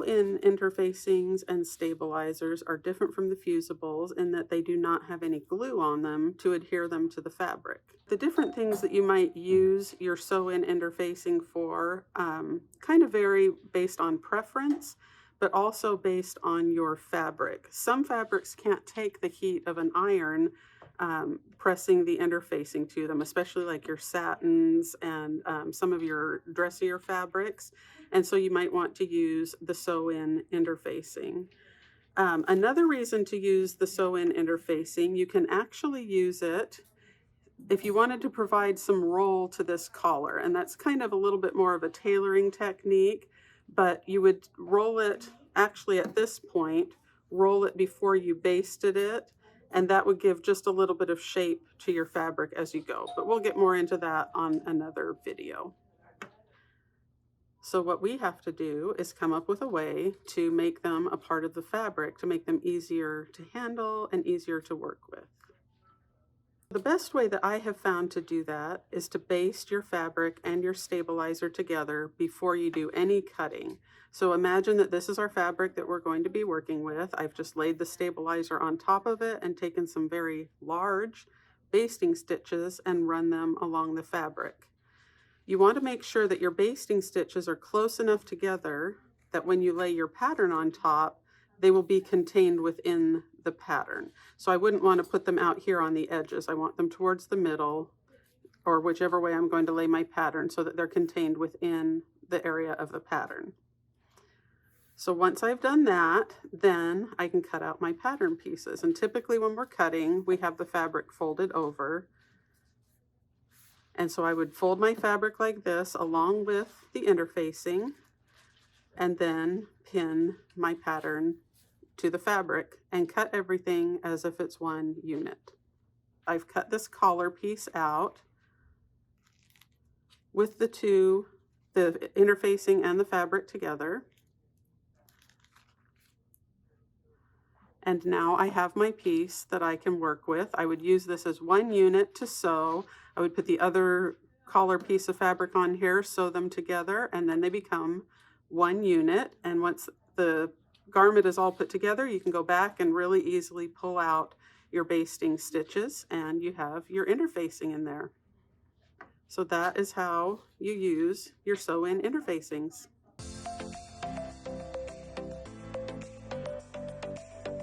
sew-in interfacings and stabilizers are different from the fusibles in that they do not have any glue on them to adhere them to the fabric. The different things that you might use your sew-in interfacing for kind of vary based on preference, but also based on your fabric. Some fabrics can't take the heat of an iron pressing the interfacing to them, especially like your satins and some of your dressier fabrics. And so you might want to use the sew-in interfacing. Another reason to use the sew-in interfacing, you can actually use it if you wanted to provide some roll to this collar, and that's kind of a little bit more of a tailoring technique, but you would roll it actually at this point, roll it before you basted it, and that would give just a little bit of shape to your fabric as you go. But we'll get more into that on another video. So what we have to do is come up with a way to make them a part of the fabric, to make them easier to handle and easier to work with. The best way that I have found to do that is to baste your fabric and your stabilizer together before you do any cutting. So imagine that this is our fabric that we're going to be working with. I've just laid the stabilizer on top of it and taken some very large basting stitches and run them along the fabric. You want to make sure that your basting stitches are close enough together that when you lay your pattern on top, they will be contained within the pattern. So I wouldn't want to put them out here on the edges. I want them towards the middle or whichever way I'm going to lay my pattern so that they're contained within the area of the pattern. So once I've done that, then I can cut out my pattern pieces. And typically when we're cutting, we have the fabric folded over. And so I would fold my fabric like this along with the interfacing and then pin my pattern to the fabric and cut everything as if it's one unit. I've cut this collar piece out with the interfacing and the fabric together. And now I have my piece that I can work with. I would use this as one unit to sew. I would put the other collar piece of fabric on here, sew them together, and then they become one unit. And once the garment is all put together, you can go back and really easily pull out your basting stitches and you have your interfacing in there. So that is how you use your sew-in interfacings.